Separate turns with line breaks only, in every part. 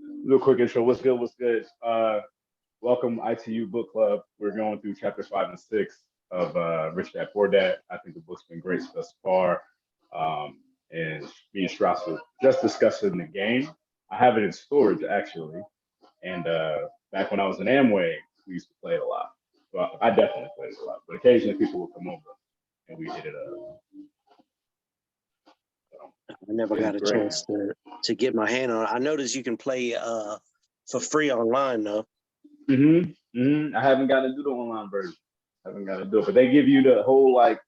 Real quick intro. What's good? What's good? Welcome ITU Book Club. We're going through chapters 5 and 6 of Rich Dad Poor Dad. I think the book's been great thus far. And me and Strauss were just discussing the game. I have it in storage actually. And back when I was in Amway, we used to play it a lot. Well, I definitely played it a lot. But occasionally people would come over and we hit it up.
I never got a chance to get my hand on it. I noticed you can play for free online though.
I haven't got to do the online version. I haven't got to do it, but they give you the whole like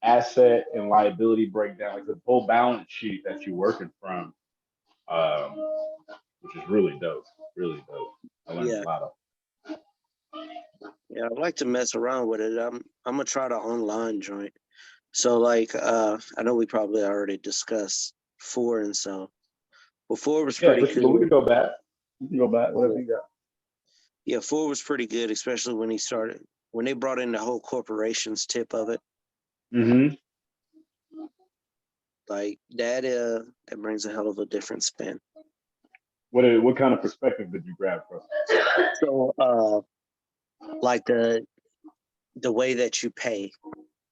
asset and liability breakdown, like the whole balance sheet that you're working from, which is really dope. Really dope. I learned a lot of.
Yeah, I'd like to mess around with it. I'm gonna try the online joint. So like I know we probably already discussed 4 and so. Well, 4 was pretty
good. We can go back. You can go back, whatever you got.
Yeah, 4 was pretty good, especially when they brought in the whole corporations tip of it. Like that brings a hell of a different spin.
What kind of perspective did you grab from?
So like the way that you pay,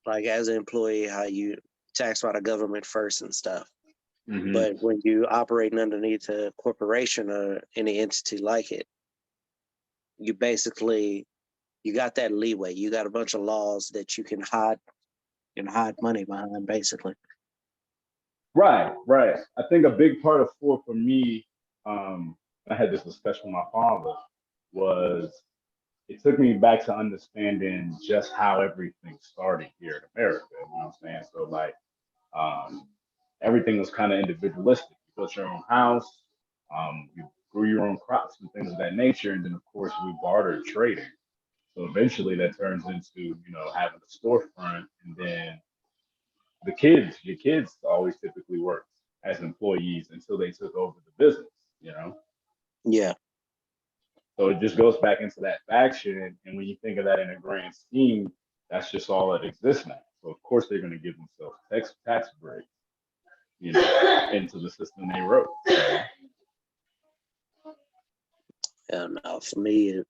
like as an employee, how you taxed by the government first and stuff. But when you operating underneath a corporation or any entity like it, you got that leeway. You got a bunch of laws that you can hide money behind, basically.
Right. I think a big part of 4 for me, I had this discussion with my father, was it took me back to understanding just how everything started here in America. You know what I'm saying? So like everything was kind of individualistic. You built your own house, you grew your own crops and things of that nature, and then of course we bartered trading. So eventually that turns into, having a storefront, and then your kids always typically worked as employees until they took over the business,
Yeah.
So it just goes back into that faction. And when you think of that in a grand scheme, that's just all that exists now. So of course they're going to give themselves tax breaks, into the system they wrote.
No, for me,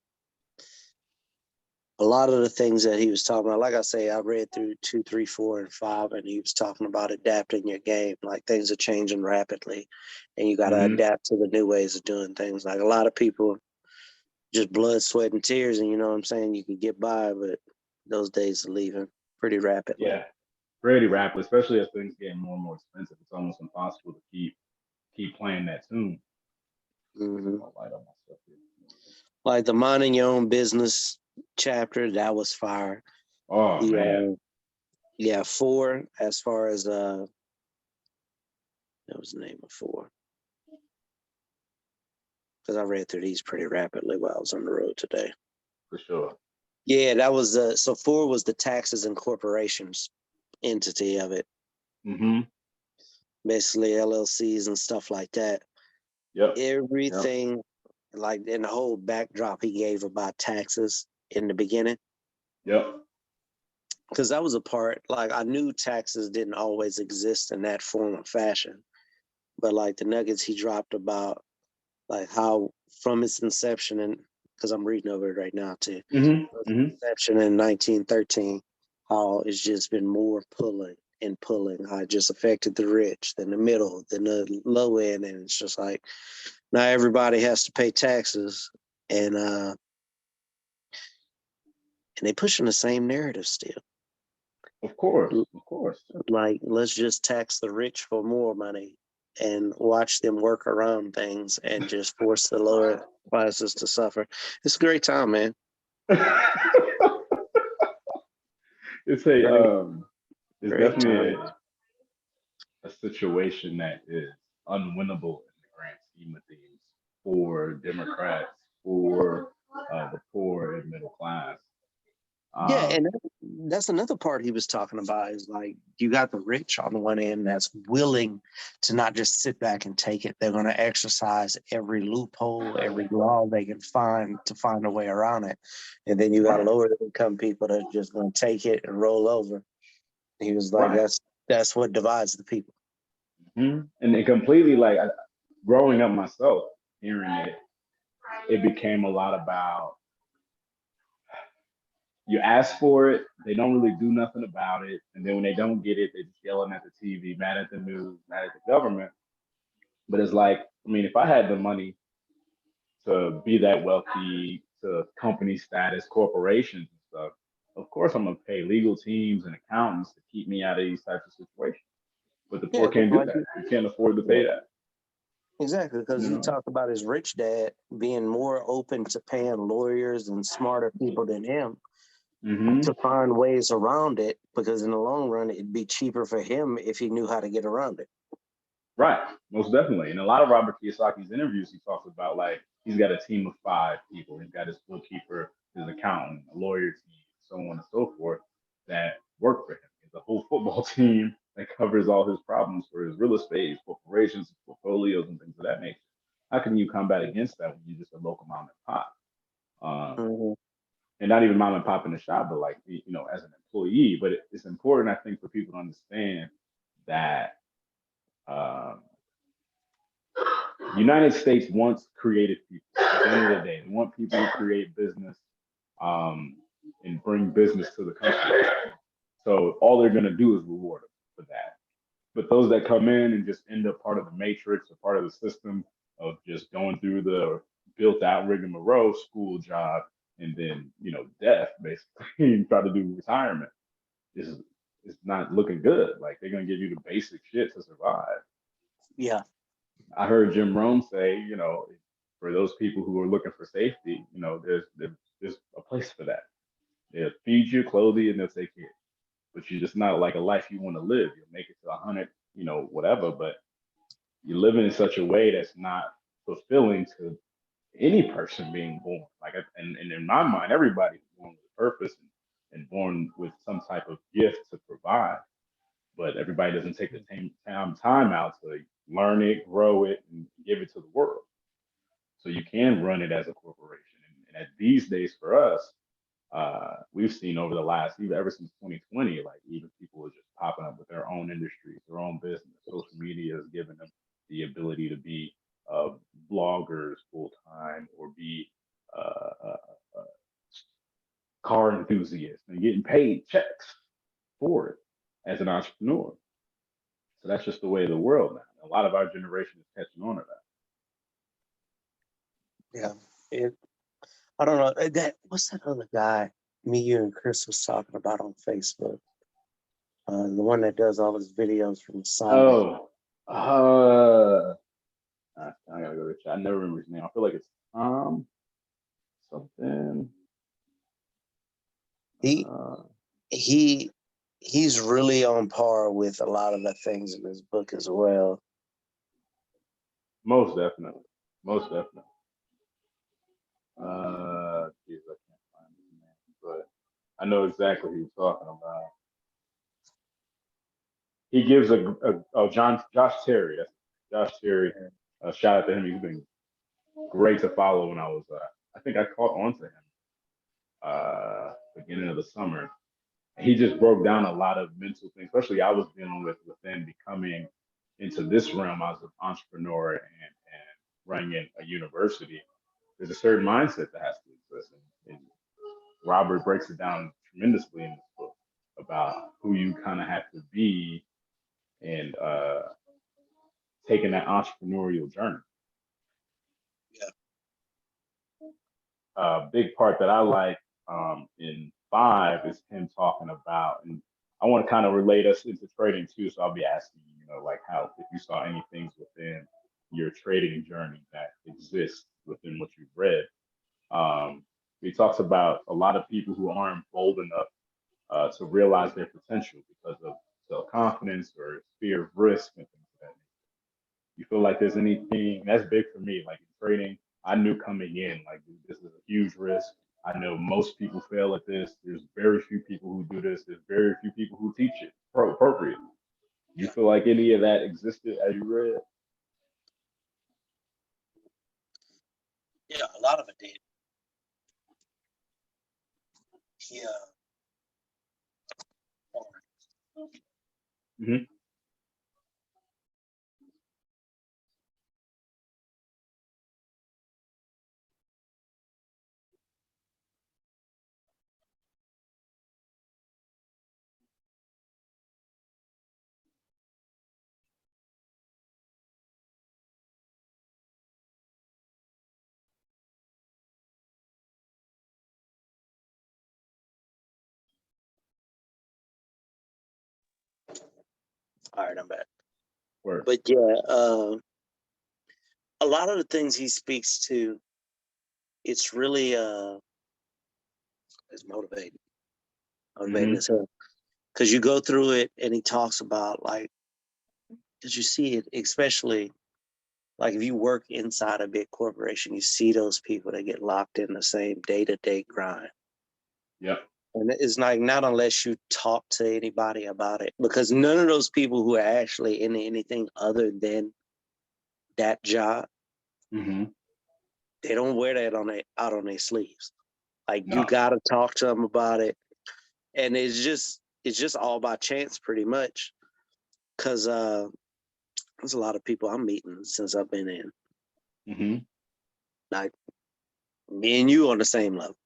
a lot of the things that he was talking about, like I say, I read through 2, 3, 4, and 5, and he was talking about adapting your game. Like things are changing rapidly, and you got to adapt to the new ways of doing things. Like a lot of people, just blood, sweat, and tears, and you know what I'm saying? You can get by, but those days are leaving pretty rapidly.
Yeah, pretty rapidly, especially as things get more and more expensive. It's almost impossible to keep playing that tune.
Like the minding your own business chapter, that was fire.
Oh man.
Yeah, 4 as far as that was the name of 4. Because I read through these pretty rapidly while I was on the road today.
For sure.
Yeah, that was so 4 was the taxes and corporations entity of it. Basically LLCs and stuff like that.
Yep.
Everything, like in the whole backdrop he gave about taxes in the beginning.
Yep.
Because that was a part, like I knew taxes didn't always exist in that form or fashion, but like the nuggets he dropped about like how from its inception, and because I'm reading over it right now too, inception in 1913, how it's just been more pulling and pulling, how it just affected the rich, then the middle, then the low end, and it's just like now everybody has to pay taxes, and they pushing the same narrative still.
Of course.
Like, let's just tax the rich for more money and watch them work around things and just force the lower classes to suffer. It's a great time, man.
It's definitely a situation that is unwinnable in the grand scheme of things for Democrats, for the poor and middle class.
Yeah, and that's another part he was talking about is like you got the rich on the one end that's willing to not just sit back and take it. They're going to exercise every loophole, every law they can find to find a way around it. And then you got lower income people that are just going to take it and roll over. He was like, that's what divides the people.
And it completely, like, growing up myself, hearing it, it became a lot about you ask for it, they don't really do nothing about it, and then when they don't get it, they're just yelling at the TV, mad at the news, mad at the government. But it's like, I mean, if I had the money to be that wealthy, to company status, corporations and stuff, of course I'm gonna pay legal teams and accountants to keep me out of these types of situations. But the
Yeah,
poor
because
can't do that. You can't afford to
yeah,
pay that.
exactly. Because
You
he
know.
talked about his rich dad being more open to paying lawyers and smarter people than him
Hmm.
to find ways around it. Because in the long run, it'd be cheaper for him if he knew how to get around it.
Right, most definitely. In a lot of Robert Kiyosaki's interviews, he talks about like he's got a team of 5 people. He's got his bookkeeper, his accountant, a lawyer team, so on and so forth that work for him. He's a whole football team that covers all his problems for his real estate, his corporations, his portfolios, and things of that nature. How can you combat against that when you're just a local mom and pop?
Mm-hmm.
And not even mom and pop in the shop, but like as an employee. But it's important, I think, for people to understand that. Um, United States wants creative people. At the end of the day, they want people to create business um, and bring business to the country. So all they're going to do is reward them for that. But those that come in and just end up part of the matrix or part of the system of just going through the built out rigmarole school job and then death basically and try to do retirement is not looking good. Like they're going to give you the basic shit to survive.
Yeah.
I heard Jim Rome say, for those people who are looking for safety, there's a place for that. They'll feed you, clothe you, and they'll take care. of you. But you're just not like a life you want to live. You'll make it to 100, whatever. But you're living in such a way that's not fulfilling to any person being born. Like, and in my mind, everybody's born with a purpose and born with some type of gift to provide. But everybody doesn't take the time out to learn it, grow it, and give it to the world. So you can run it as a corporation. And at these days for us, we've seen over the last, even ever since 2020, like even people are just popping up with their own industries, their own business. Social media is giving them the ability to be bloggers full time or be car enthusiasts and getting paid checks for it as an entrepreneur. So that's just the way of the world now. A lot of our generation is catching on to that.
Yeah. I don't know. What's that other guy me, you, and Chris was talking about on Facebook? The one that does all his videos from the side.
Oh, I gotta go to chat. I never remember his name. I feel like it's Tom something.
He he he's really on par with a lot of the things in his book as well.
Most definitely. Most definitely. Geez, I can't find his name, but I know exactly who you're talking about. He gives Josh Terry. That's Josh Terry. Shout out to him. He's been great to follow when I was. I think I caught on to him beginning of the summer. He just broke down a lot of mental things, especially I was dealing with within becoming into this realm. I was an entrepreneur and running a university. There's a certain mindset that has to exist, and Robert breaks it down tremendously in this book about who you kind of have to be and taking that entrepreneurial journey.
Yeah.
A big part that I like in 5 is him talking about, and I want to kind of relate us into trading too. So I'll be asking you, like how if you saw any things within your trading journey that exists within what you've read. He talks about a lot of people who aren't bold enough to realize their potential because of self confidence or fear of risk and things like that. You feel like there's anything that's big for me, like in trading? I knew coming in, like this is a huge risk. I know most people fail at this. There's very few people who do this. There's very few people who teach it appropriately. You feel like any of that existed as you read?
Yeah, a lot of it did. Yeah.
Mm-hmm.
All right, I'm back.
Word.
But yeah, a lot of the things he speaks to, it's really it's motivating as hell. Because you go through it and he talks about like, because you see it, especially like if you work inside a big corporation, you see those people that get locked in the same day-to-day grind.
Yep.
And it's like, not unless you talk to anybody about it, because none of those people who are actually in anything other than that job, they don't wear that out on their sleeves. Like you gotta talk to them about it, and it's just all by chance, pretty much. Cause there's a lot of people I'm meeting since I've been in. Like me and you on the same level.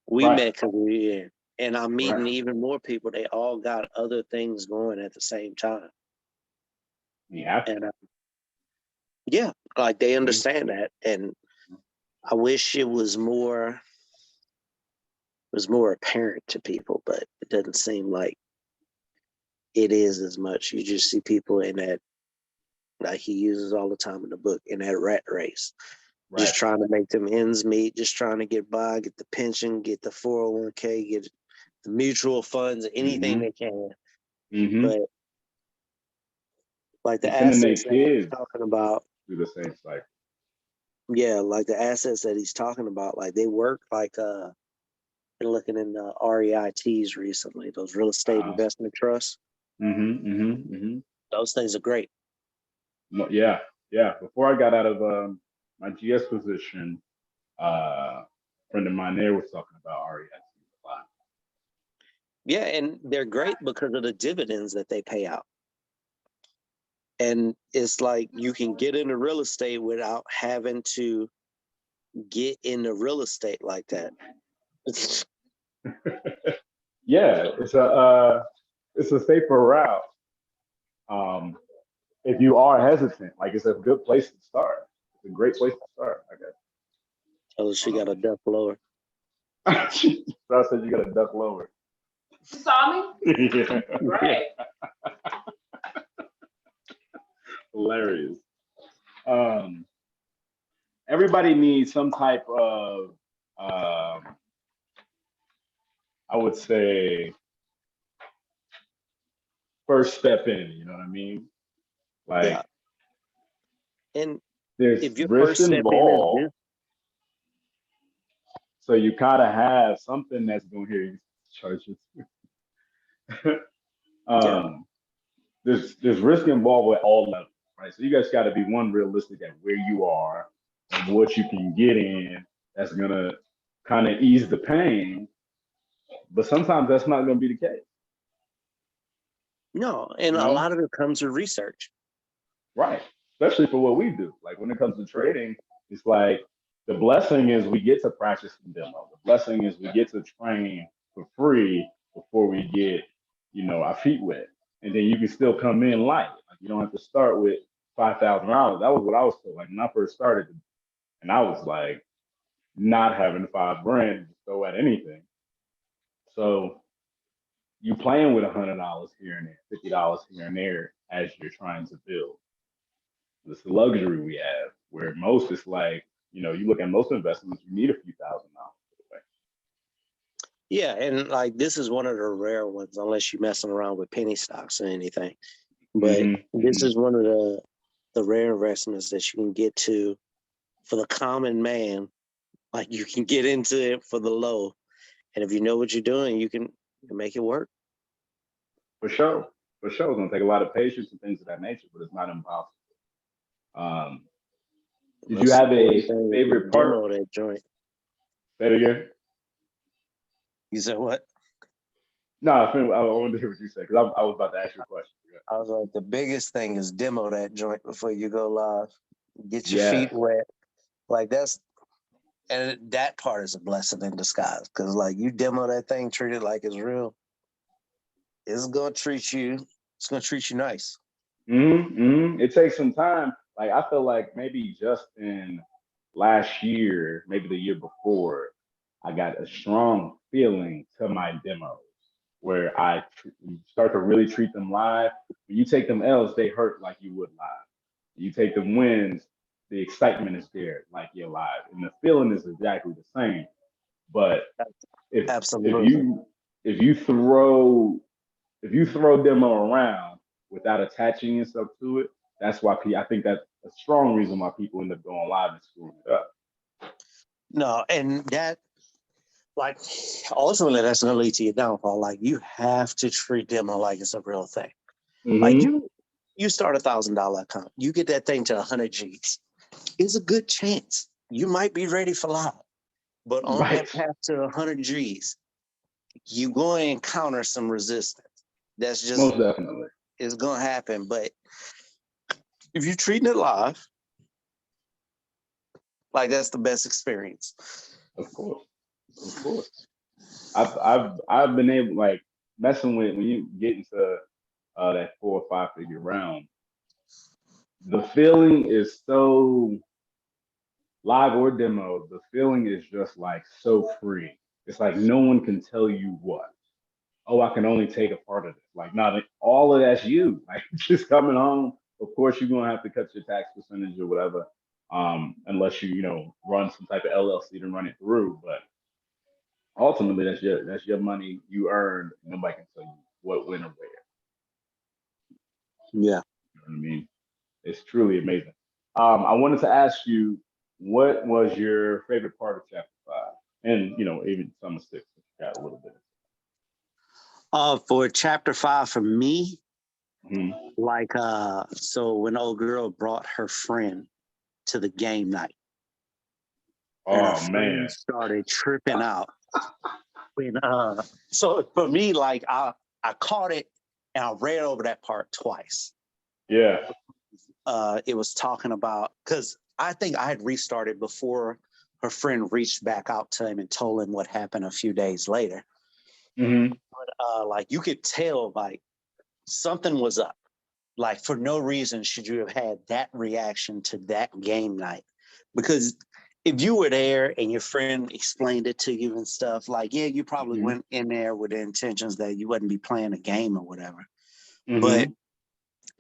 We met because we're in, and I'm meeting even more people. They all got other things going at the same time.
Yeah.
And yeah, like they understand that, and I wish it was more apparent to people, but it doesn't seem like it is as much. You just see people in that, like he uses all the time in the book, in that rat race, just trying to make them ends meet, just trying to get by, get the pension, get the 401k, get the mutual funds, anything they can. But like the assets that he's talking about,
do the same cycle.
Yeah, like the assets that he's talking about, like they work like been looking in the REITs recently, those real estate investment trusts. Those things are great.
Yeah. Before I got out of my GS position, a friend of mine there was talking about REITs a lot.
Yeah, and they're great because of the dividends that they pay out. And it's like you can get into real estate without having to get into real estate like that.
Yeah, it's a safer route. If you are hesitant, like it's a good place to start. It's a great place to start, I guess.
Oh, she got a duck lower.
So I said you got a duck lower.
You saw me?
Yeah.
Right.
Hilarious. Everybody needs some type of, I would say, first step in. You know what I mean? Like,
and
there's
if your
risk
first step
involved,
in is
so you kind of have something that's going to hear you charges. There's risk involved at all levels, right? So you guys got to be realistic at where you are and what you can get in. That's gonna kind of ease the pain, but sometimes that's not gonna be the case.
No, and a lot of it comes with research.
Right, especially for what we do. Like when it comes to trading, it's like the blessing is we get to practice and demo. The blessing is we get to train for free before we get, our feet wet. And then you can still come in light. Like you don't have to start with $5,000. That was what I was told. Like when I first started, and I was like not having $5,000 to throw at anything. So you playing with $100 here and there, $50 here and there as you're trying to build. This luxury we have, where most is like, you look at most investments, you need a few $1,000.
Yeah, and like this is one of the rare ones, unless you're messing around with penny stocks or anything. But this is one of the rare investments that you can get to for the common man. Like you can get into it for the low, and if you know what you're doing, you can make it work.
For sure, it's gonna take a lot of patience and things of that nature, but it's not impossible. Did you have a favorite part?
Demo that joint.
Say it again.
You said what?
No, I wanted to hear what you said because I was about to ask you a question.
I was like, the biggest thing is demo that joint before you go live. Get your feet wet. Like and that part is a blessing in disguise because like you demo that thing, treat it like it's real. It's gonna treat you nice.
It takes some time. Like I feel like maybe just in last year, maybe the year before, I got a strong feeling to my demos. where you start to really treat them live. When you take them L's, they hurt like you would live. You take them wins, the excitement is there like you're live, and the feeling is exactly the same. But if if
Absolutely.
you if you throw if you throw demo around without attaching yourself to it, that's why I think that's a strong reason why people end up going live and screwing it up.
No, and that, like, ultimately, that's going to lead to your downfall. Like, you have to treat demo like it's a real thing. Like, you start $1,000 account, you get that thing to 100 Gs. It's a good chance you might be ready for live, but on
Right.
that path to 100 Gs, you're going to encounter some resistance. That's just,
Most definitely.
it's going to happen. But if you're treating it live, like, that's the best experience.
Of course. Of course. I've been able, like, messing with, when you get into that 4 or 5 figure round, the feeling is so live or demo, the feeling is just like so free. It's like no one can tell you what. Oh, I can only take a part of it. Like, not all of that's you. Like, just coming home. Of course, you're gonna have to cut your tax percentage or whatever, unless you run some type of LLC to run it through. But ultimately, that's your money you earned. Nobody can tell you what went or where.
Yeah.
You know what I mean? It's truly amazing. I wanted to ask you, what was your favorite part of chapter 5, and even some of 6. Got a little bit.
For chapter 5, for me,
Mm-hmm.
like, so when old girl brought her friend to the game night, and her
Oh
friend
man.
started tripping out. When so for me, like, I caught it and I read over that part twice.
Yeah.
It was talking about, because I think I had restarted before her friend reached back out to him and told him what happened a few days later.
Mm-hmm.
But like, you could tell, like, something was up. Like, for no reason should you have had that reaction to that game night. Because if you were there and your friend explained it to you and stuff, like, yeah, you probably
Mm-hmm.
went in there with the intentions that you wouldn't be playing a game or whatever.
Mm-hmm.
But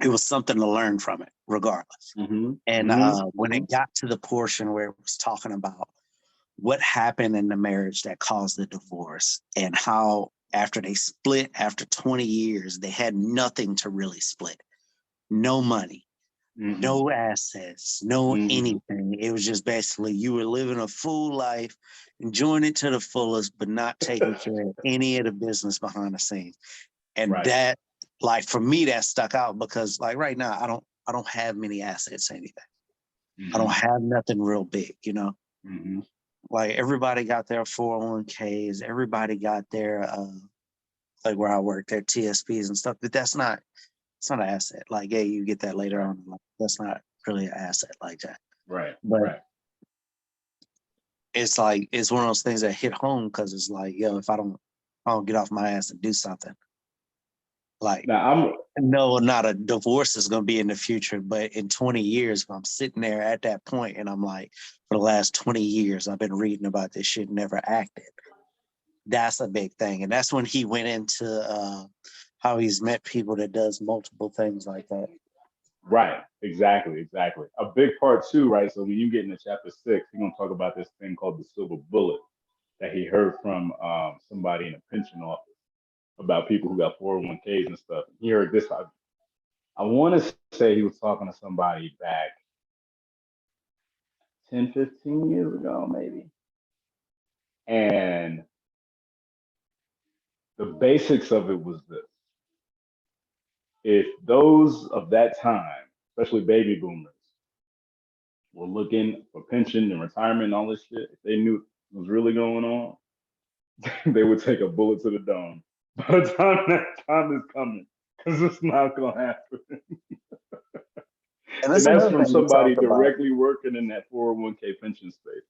it was something to learn from it, regardless.
Mm-hmm.
And
Mm-hmm.
when it got to the portion where it was talking about what happened in the marriage that caused the divorce, and how after they split after 20 years, they had nothing to really split. No money,
Mm-hmm.
no assets, no
Mm-hmm.
anything. It was just basically you were living a full life, enjoying it to the fullest, but not taking care of any of the business behind the scenes. And
Right.
that, like, for me, that stuck out because, like, right now, I don't have many assets or anything.
Mm-hmm.
I don't have nothing real big,
Mm-hmm.
Like, everybody got their 401ks, everybody got their like where I work, their TSPs and stuff, but it's not an asset. Like, yeah, you get that later on. Like, that's not really an asset like that.
Right.
But
Right.
it's like, it's one of those things that hit home, because it's like, yo, if I don't get off my ass and do something, like,
Now
no, not a divorce is going to be in the future, but in 20 years, if I'm sitting there at that point and I'm like, for the last 20 years, I've been reading about this shit, never acted. That's a big thing. And that's when he went into how he's met people that does multiple things like that.
Right. Exactly. A big part too, right? So when you get into chapter 6, he's gonna talk about this thing called the silver bullet that he heard from somebody in a pension office about people who got 401ks and stuff. He heard this. I want to say he was talking to somebody back 10, 15 years ago, maybe. And the basics of it was this. If those of that time, especially baby boomers, were looking for pension and retirement and all this shit, if they knew what was really going on, they would take a bullet to the dome. By the time that time is coming, because it's not going to happen.
And
And
that's
that's
another
from
thing he
somebody
talked about.
directly working in that 401k pension space.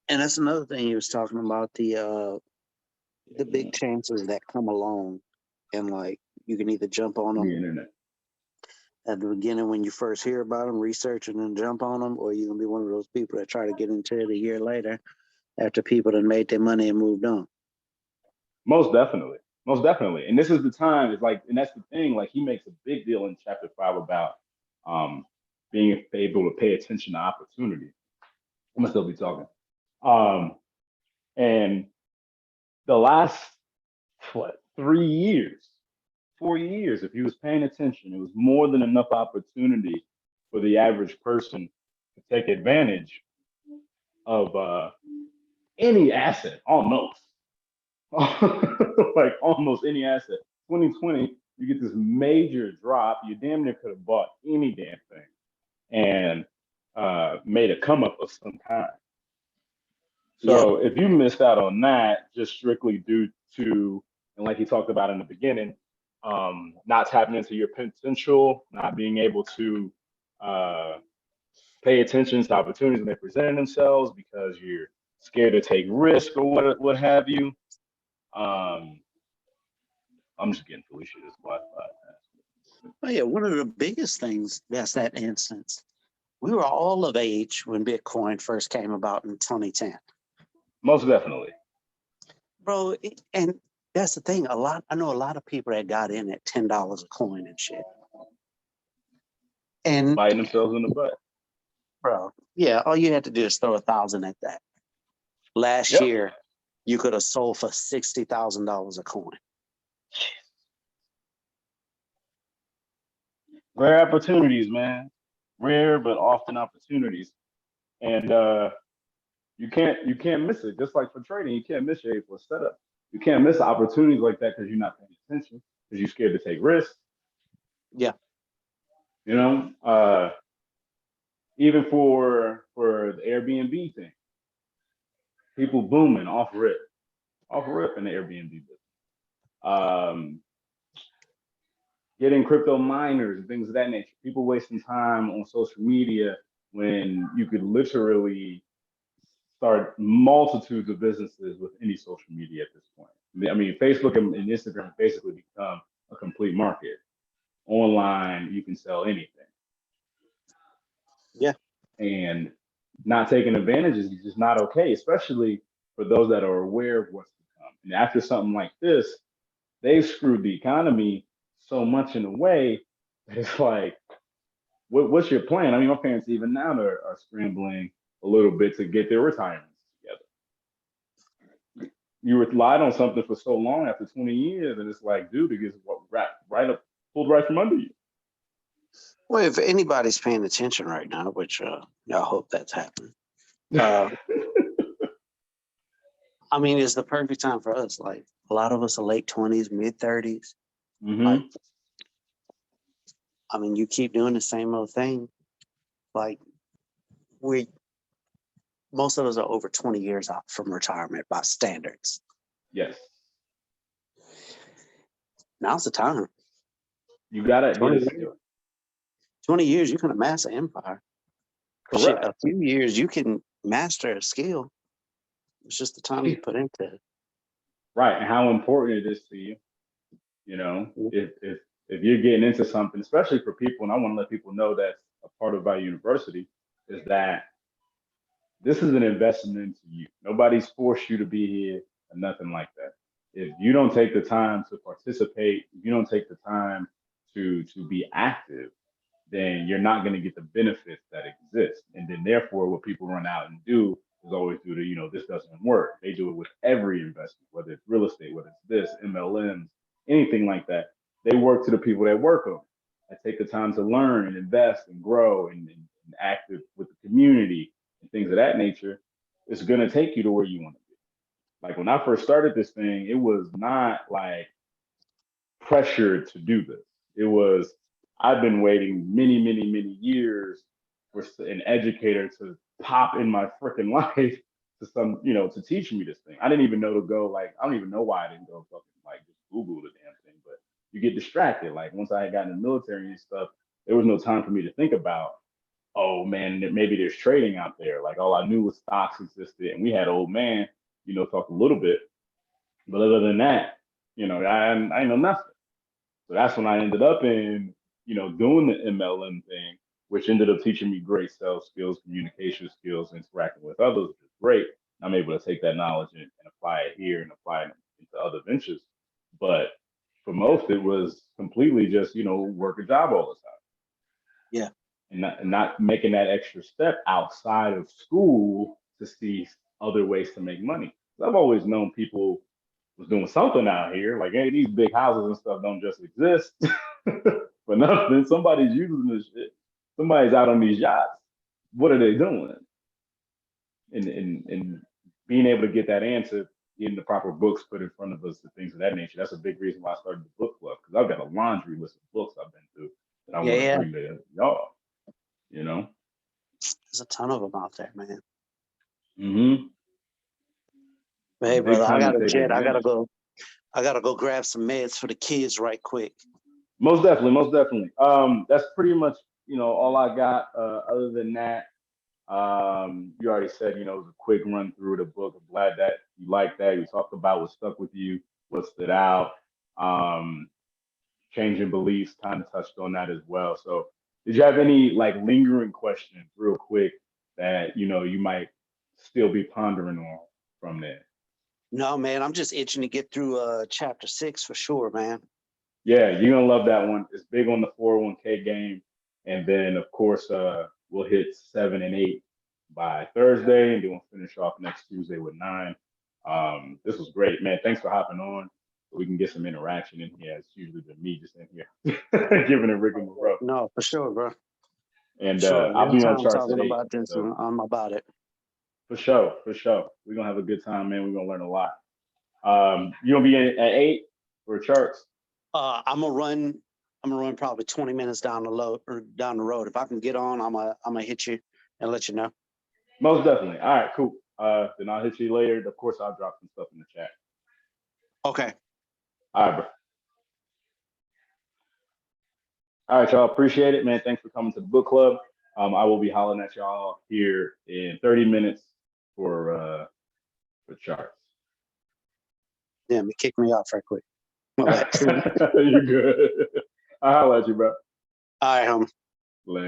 And that's another thing he was talking about, the big chances that come along, and, like, you can either jump on them
The internet.
at the beginning when you first hear about them, research and then jump on them, or you can be one of those people that try to get into it a year later after people that made their money and moved on.
Most definitely. Most definitely. And this is the time, it's like, and that's the thing, like he makes a big deal in chapter 5 about um being able to pay attention to opportunity. I'm gonna still be talking. Um and the last what 3 years, 4 years, if he was paying attention, it was more than enough opportunity for the average person to take advantage of any asset almost. Like almost any asset. 2020, you get this major drop. You damn near could have bought any damn thing and made a come up of some kind. So if you missed out on that just strictly due to, and like he talked about in the beginning, not tapping into your potential, not being able to uh, pay attention to opportunities when they present themselves because you're scared to take risk or what have you. Um, I'm just getting Felicia this Wi-Fi.
Oh yeah, one of the biggest things that's that instance. We were all of age when Bitcoin first came about in 2010.
Most definitely.
Bro, and that's the thing. I know a lot of people that got in at $10 a coin and shit. And
Biting themselves in the butt.
bro, yeah, all you had to do is throw 1,000 at that. Last
Yep.
year, you could have sold for $60,000 a coin.
Rare opportunities, man. Rare but often opportunities. And you can't miss it. Just like for trading, you can't miss your A+ setup. You can't miss opportunities like that because you're not paying attention, because you're scared to take risks.
Yeah.
You know, even for the Airbnb thing, people booming off rip in the Airbnb business. Getting crypto miners and things of that nature. People wasting time on social media when you could literally start multitudes of businesses with any social media at this point. I mean, Facebook and Instagram basically become a complete market. Online, you can sell anything.
Yeah.
And not taking advantage is just not okay, especially for those that are aware of what's to come. And after something like this, they've screwed the economy so much in a way that it's like, what's your plan? I mean, my parents even now are scrambling a little bit to get their retirements together. You relied on something for so long after 20 years, and it's like, dude, it gets right up, pulled right from under you.
Well, if anybody's paying attention right now, which I hope that's happening. I mean, it's the perfect time for us. Like a lot of us are late 20s, mid 30s.
Mm-hmm.
Like, I mean, you keep doing the same old thing. Like most of us are over 20 years out from retirement by standards.
Yes.
Now's the time.
You gotta
20 years, you can amass an empire.
Correct.
Shit, a few years, you can master a skill. It's just the time you put into it.
Right, and how important it is to you. You know, if you're getting into something, especially for people, and I want to let people know that's a part of our university, is that this is an investment into you. Nobody's forced you to be here or nothing like that. If you don't take the time to participate, if you don't take the time to be active, then you're not going to get the benefits that exist. And then therefore, what people run out and do is always do this doesn't work. They do it with every investment, whether it's real estate, whether it's this, MLMs, anything like that. They work to the people that work on it. That take the time to learn and invest and grow and active with the community and things of that nature. It's going to take you to where you want to be. Like when I first started this thing, it was not like pressured to do this. It was, I've been waiting many, many, many years for an educator to pop in my freaking life to teach me this thing. I didn't even know to go, like, I don't even know why I didn't go fucking like just Google the damn thing, but you get distracted. Like once I had gotten in the military and stuff, there was no time for me to think about, oh man, maybe there's trading out there. Like all I knew was stocks existed, and we had old man, talk a little bit, but other than that, I know nothing. So that's when I ended up in, doing the MLM thing, which ended up teaching me great sales skills, communication skills, interacting with others, which is great. I'm able to take that knowledge and apply it here and apply it into other ventures. But for most, it was completely just, work a job all the time.
Yeah.
And not making that extra step outside of school to see other ways to make money. I've always known people was doing something out here. Like, hey, these big houses and stuff don't just exist for nothing. Somebody's using this shit. Somebody's out on these yachts. What are they doing? And being able to get that answer, getting the proper books put in front of us, and things of that nature. That's a big reason why I started the book club, because I've got a laundry list of books I've been through that I want to bring to y'all.
There's a ton of them out there, man.
Mm-hmm.
Hey, brother, I got a jet. I gotta go grab some meds for the kids right quick.
Most definitely. That's pretty much, all I got. Other than that, you already said, it was a quick run through the book. I'm glad that you liked that. You talked about what stuck with you, what stood out. Changing beliefs, kind of touched on that as well. So did you have any lingering questions real quick that, you might still be pondering on from there?
No, man, I'm just itching to get through chapter 6 for sure, man.
Yeah, you're gonna love that one. It's big on the 401k game. And then of course we'll hit 7 and 8 by Thursday, and then we'll finish off next Tuesday with 9. This was great, man. Thanks for hopping on. We can get some interaction in here. It's usually been me just in here giving it Rick and Monroe.
No, for sure, bro.
And I'll be on charts at 8.
About this, so. I'm about it.
For sure. We're gonna have a good time, man. We're gonna learn a lot. You gonna be at 8 for charts?
I'm gonna run probably 20 minutes down the road. If I can get on, I'm gonna hit you and let you know.
Most definitely. All right, cool. Then I'll hit you later. Of course, I'll drop some stuff in the chat.
Okay.
All right, bro. All right, y'all. Appreciate it, man. Thanks for coming to the book club. I will be hollering at y'all here in 30 minutes for charts.
Yeah, kick me off right quick.
You're good. I'll holler at you, bro.
All right, homie.
Later.